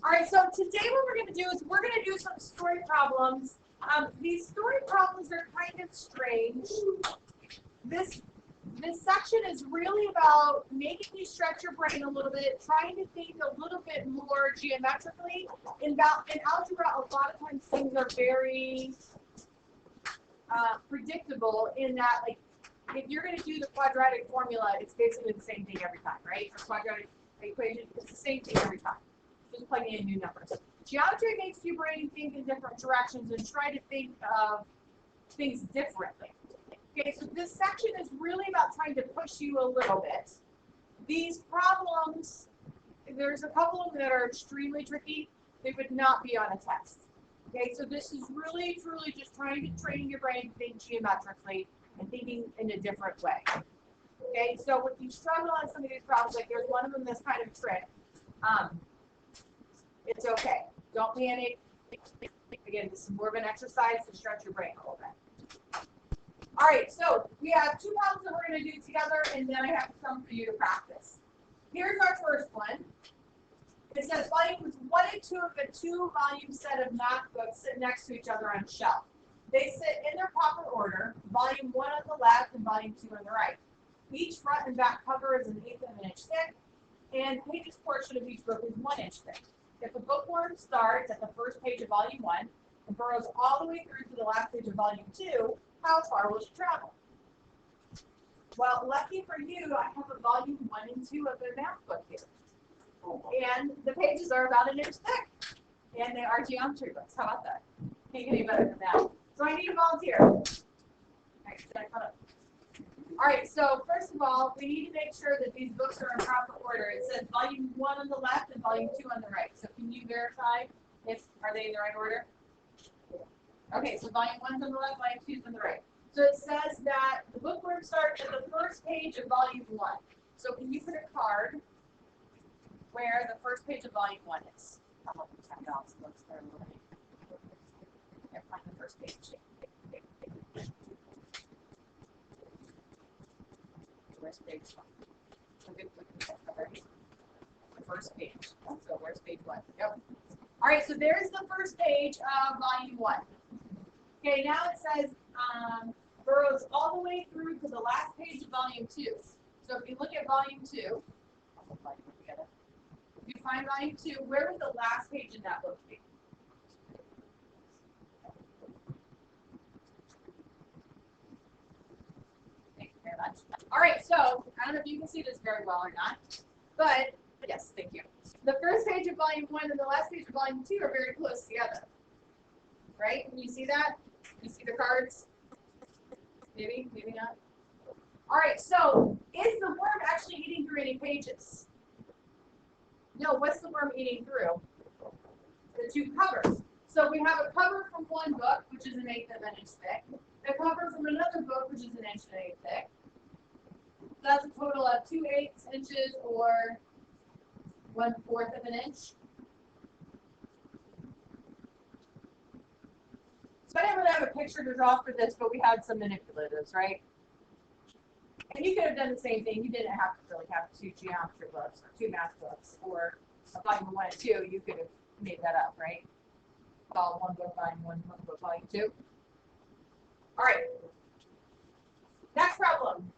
All right, so today what we're going to do is we're going to do some story problems. These story problems are kind of strange. This section is really about making you stretch your brain a little bit, trying to think a little bit more geometrically. In algebra, a lot of times things are very predictable in that, like, if you're going to do the quadratic formula, it's basically the same thing every time, right? Or quadratic equation, it's the same thing every time. Just plugging in new numbers. Geometry makes your brain think in different directions and try to think of things differently. Okay, so this section is really about trying to push you a little bit. These problems, there's a couple of them that are extremely tricky. They would not be on a test. Okay, so this is really, truly just trying to train your brain to think geometrically and thinking in a different way. Okay, so if you struggle on some of these problems, like there's one of them that's kind of a trick, it's okay. Don't panic. Again, this is more of an exercise to stretch your brain a little bit. All right, so we have two problems that we're going to do together, and then I have some for you to practice. Here's our first one. It says volumes 1 and 2 of a 2-volume set of math books sit next to each other on a shelf. They sit in their proper order, volume 1 on the left and volume 2 on the right. Each front and back cover is 1/8 of an inch thick, and pages portion of each book is 1 inch thick. If a bookworm starts at the first page of volume 1 and burrows all the way through to the last page of volume 2, how far will she travel? Well, lucky for you, I have a volume 1 and 2 of the math book here. And the pages are about 1 inch thick. And they are geometry books. How about that? Can't get any better than that. So I need a volunteer. All right, so first of all, we need to make sure that these books are in proper order. It says volume 1 on the left and volume 2 on the right. So can you verify are they in the right order? Okay, so volume 1's on the left, volume 2's on the right. So it says that the bookworm starts at the first page of volume 1. So can you put a card where the first page of volume 1 is? I'll help you find out some books there a little bit. Here, find the first page. Where's page 1? The first page. So where's page 1? Yep. All right, so there's the first page of volume 1. Okay, now it says burrows all the way through to the last page of volume 2. So if you look at volume 2, if you find volume 2, where would the last page in that book be? Thank you very much. All right, so I don't know if you can see this very well or not, but yes, thank you. The first page of volume 1 and the last page of volume 2 are very close together. Right? Can you see that? You see the cards? Maybe, maybe not. All right, so is the worm actually eating through any pages? No, what's the worm eating through? The 2 covers. So we have a cover from one book, which is 1/8 of an inch thick. A cover from another book, which is 1 inch and 1/8 thick. That's a total of 2/8 inches or 1/4 of an inch. So I didn't really have a picture to draw for this, but we had some manipulatives, right? And you could have done the same thing. You didn't have to really have 2 geometry books or 2 math books or a volume 1 and 2. You could have made that up, right? All one book, volume 1, one book, volume 2. All right. Next problem.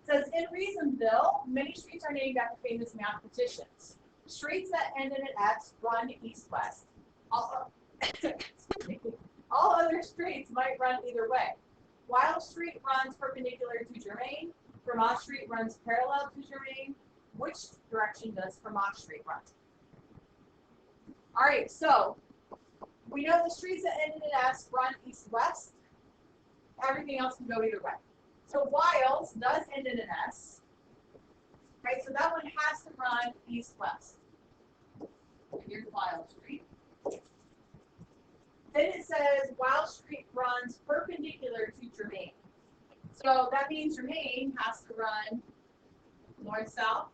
It says, in Reasonville, many streets are named after famous mathematicians. Streets that end in an X run east-west. All other streets might run either way. Weil Street runs perpendicular to Germain. Vermont Street runs parallel to Germain. Which direction does Vermont Street run? All right, so we know the streets that end in an S run east-west. Everything else can go either way. So Wiles does end in an S. Right, so that one has to run east-west. Here's Weil Street. Then it says Weil Street runs perpendicular to Germain. So that means Germain has to run north-south.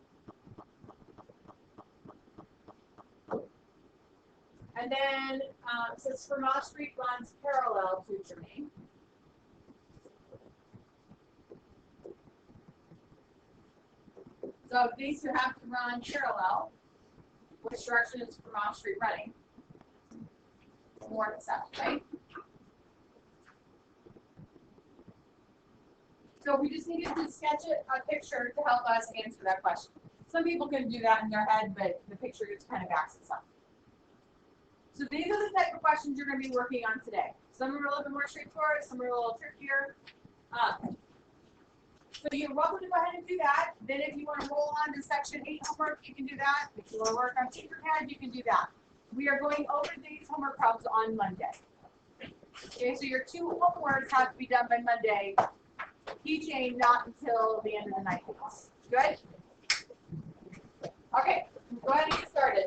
And then it says Vermont Street runs parallel to Germain. So these two have to run parallel. Which direction is Vermont Street running? North and south, right? So we just needed to sketch a picture to help us answer that question. Some people can do that in their head, but the picture just kind of backs itself. So these are the type of questions you're going to be working on today. Some are a little bit more straightforward, some are a little trickier. So you're welcome to go ahead and do that. Then if you want to roll on to section 8 homework, you can do that. If you want to work on Tinkercad, you can do that. We are going over these homework problems on Monday. Okay, so your 2 homeworks have to be done by Monday. Keychain not until the end of the night. Good? Okay, go ahead and get started.